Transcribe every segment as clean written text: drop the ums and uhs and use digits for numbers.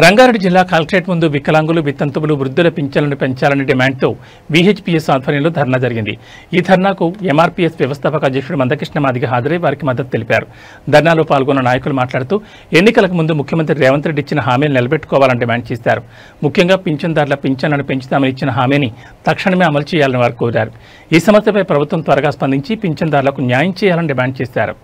రంగారెడ్డి జిల్లా కలెక్టరేట్ ముందు వికలాంగులు, వితంతువులు, వృద్ధుల పింఛన్లను పెంచాలనే డిమాండ్తో విహెచ్పీఎస్ ఆధ్వర్యంలో ధర్నా జరిగింది. ఈ ధర్నాకు ఎంఆర్పీఎస్ వ్యవస్థాపక అధ్యక్షుడు మందకృష్ణ మాదిగ హాజరై వారికి మద్దతు తెలిపారు. ధర్నాలో పాల్గొన్న నాయకులు మాట్లాడుతూ ఎన్నికలకు ముందు ముఖ్యమంత్రి రేవంత్ రెడ్డి ఇచ్చిన హామీని నిలబెట్టుకోవాలని డిమాండ్ చేశారు. ముఖ్యంగా పింఛన్దారుల పింఛన్లను పెంచుతామని ఇచ్చిన హామీని తక్షణమే అమలు చేయాలని వారు కోరారు. ఈ సమస్యపై ప్రభుత్వం త్వరగా స్పందించి పింఛన్దారులకు న్యాయం చేయాలని డిమాండ్ చేశారు.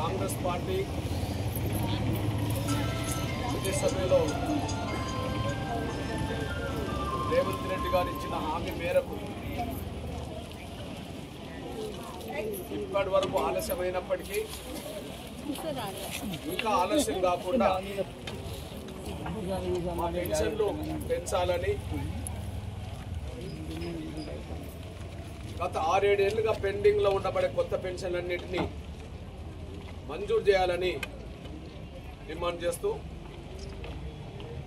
కాంగ్రెస్ పార్టీ సభలో రేవంత్ రెడ్డి గారు ఇచ్చిన హామీ మేరకు ఇప్పటి వరకు ఆలస్యమైనప్పటికీ ఇంకా ఆలస్యం కాకుండా మా పెన్షన్లు పెంచాలని గత 6-7 ఏళ్లుగా పెండింగ్ లో ఉండబడే కొత్త పెన్షన్లన్నింటినీ మంజూరు చేయాలని డిమాండ్ చేస్తూ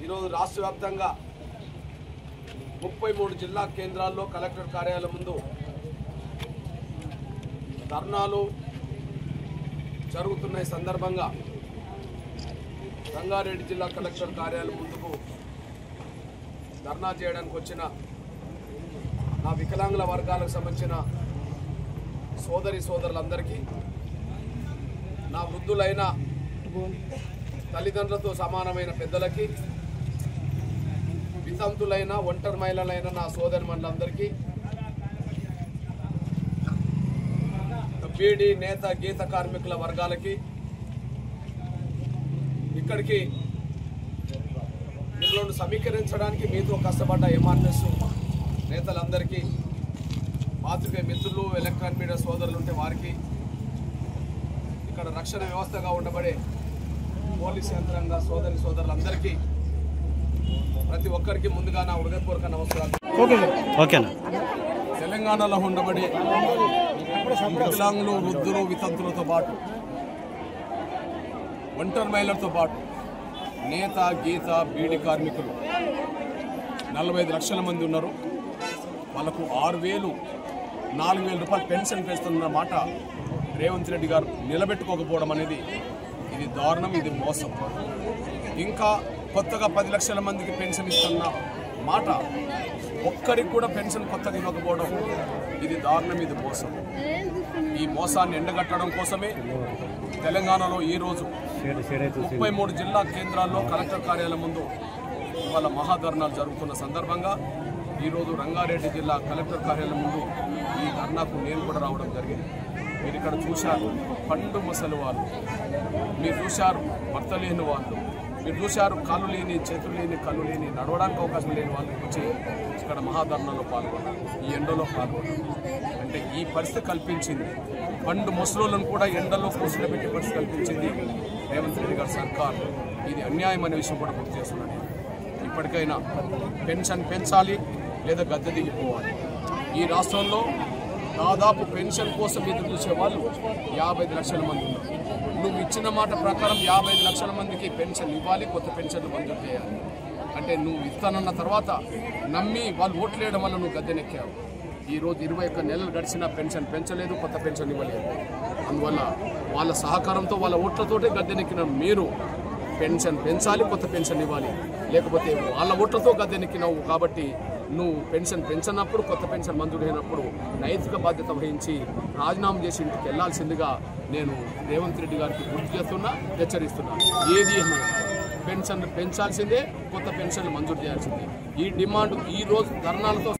ఈరోజు రాష్ట్ర వ్యాప్తంగా 33 జిల్లా కేంద్రాల్లో కలెక్టర్ కార్యాలయం ముందు ధర్నాలు జరుగుతున్న సందర్భంగా రంగారెడ్డి జిల్లా కలెక్టర్ కార్యాలయం ముందుకు ధర్నా చేయడానికి వచ్చిన నా వికలాంగుల వర్గాలకు సంబంధించిన సోదరులందరికీ, నా వృద్ధులైన తల్లిదండ్రులతో సమానమైన పెద్దలకి, వితంతులైన ఒంటరి మహిళలైన నా సోదరిమణులందరికీ, బీడీ నేత గీత కార్మికుల వర్గాలకి, ఇక్కడికి మిమ్మల్ని సమీకరించడానికి మీతో కష్టపడ్డ ఎంఆర్ఎస్ నేతలందరికీ, పాత్రికేయ మిత్రులు, ఎలక్ట్రానిక్ మీడియా సోదరులు ఉంటే వారికి, ఇక్కడ రక్షణ వ్యవస్థగా ఉండబడే పోలీస్ యంత్రాంగ సోదరులందరికీ ప్రతి ఒక్కరికి ముందుగా నా హృదయపూర్వక నమస్కారాలు. తెలంగాణలో ఉండబడే వికలాంగులు, వృద్ధులు, వితంతులతో పాటు ఒంటరి మహిళలతో పాటు నేత గీత బీడీ కార్మికులు 45 లక్షల మంది ఉన్నారు. వాళ్ళకు 4,000 రూపాయలు పెన్షన్ పెంచుతున్న మాట రేవంత్ రెడ్డి గారు నిలబెట్టుకోకపోవడం అనేది ఇది దారుణం, ఇది మోసం. ఇంకా కొత్తగా 10 లక్షల మందికి పెన్షన్ ఇస్తున్న మాట ఒక్కరికి కూడా పెన్షన్ కొత్తగా ఇవ్వకపోవడం ఇది దారుణం, ఇది మోసం. ఈ మోసాన్ని ఎండగట్టడం కోసమే తెలంగాణలో ఈరోజు 33 జిల్లా కేంద్రాల్లో కలెక్టర్ కార్యాలయం ముందు ఇవాళ మహాధర్నాలు జరుగుతున్న సందర్భంగా ఈరోజు రంగారెడ్డి జిల్లా కలెక్టర్ కార్యాలయం ముందు ఈ ధర్నాకు నేను కూడా రావడం జరిగింది. మీరు ఇక్కడ చూశారు పండు ముసలి వాళ్ళు, మీరు చూశారు భర్త లేని వాళ్ళు, మీరు చూశారు కాళ్ళు లేని, చేతులు లేని, కళ్ళు లేని, నడవడానికి అవకాశం లేని వాళ్ళు వచ్చి ఇక్కడ మహాధర్నాలో పాల్గొన్నారు, ఈ ఎండలో పాల్గొన్నారు. అంటే ఈ పరిస్థితి కల్పించింది, పండు ముసలోళ్ళను కూడా ఎండలో కూర్చోబెట్టే పరిస్థితి కల్పించింది రేవంత్ రెడ్డి గారి సర్కార్. ఇది అన్యాయం అనే విషయం కూడా గుర్తు చేస్తున్నాను. ఇప్పటికైనా పెన్షన్ పెంచాలి లేదా గద్దె దిగిపోవాలి. ఈ రాష్ట్రంలో దాదాపు పెన్షన్ కోసం ఎదురు చూసే వాళ్ళు 55 లక్షల మంది ఉన్నారు. నువ్వు ఇచ్చిన మాట ప్రకారం 55 లక్షల మందికి పెన్షన్ ఇవ్వాలి, కొత్త పెన్షన్లు మంజూరు చేయాలి. అంటే నువ్వు ఇస్తానన్న తర్వాత నమ్మి వాళ్ళు ఓట్లేయడం వల్ల నువ్వు గద్దెనెక్కావు. ఈరోజు 21 నెలలు గడిచినా పెన్షన్ పెంచలేదు, కొత్త పెన్షన్ ఇవ్వలేదు. అందువల్ల వాళ్ళ సహకారంతో, వాళ్ళ ఓట్లతోటే గద్దెనెక్కిన మీరు పెన్షన్ పెంచాలి, కొత్త పెన్షన్ ఇవ్వాలి. లేకపోతే వాళ్ళ ఓట్లతో గద్దెనెక్కినావు కాబట్టి నువ్వు పెన్షన్ పెంచినప్పుడు, కొత్త పెన్షన్ మంజూరు అయినప్పుడు నైతిక బాధ్యత వహించి రాజీనామా చేసి ఇంటికి వెళ్లాల్సిందిగా నేను రేవంత్ రెడ్డి గారికి గుర్తు చేస్తున్నా, హెచ్చరిస్తున్నా. ఏది పెన్షన్ పెంచాల్సిందే, కొత్త పెన్షన్లు మంజూరు చేయాల్సిందే. ఈ డిమాండ్ ఈ రోజు ధర్నాలతో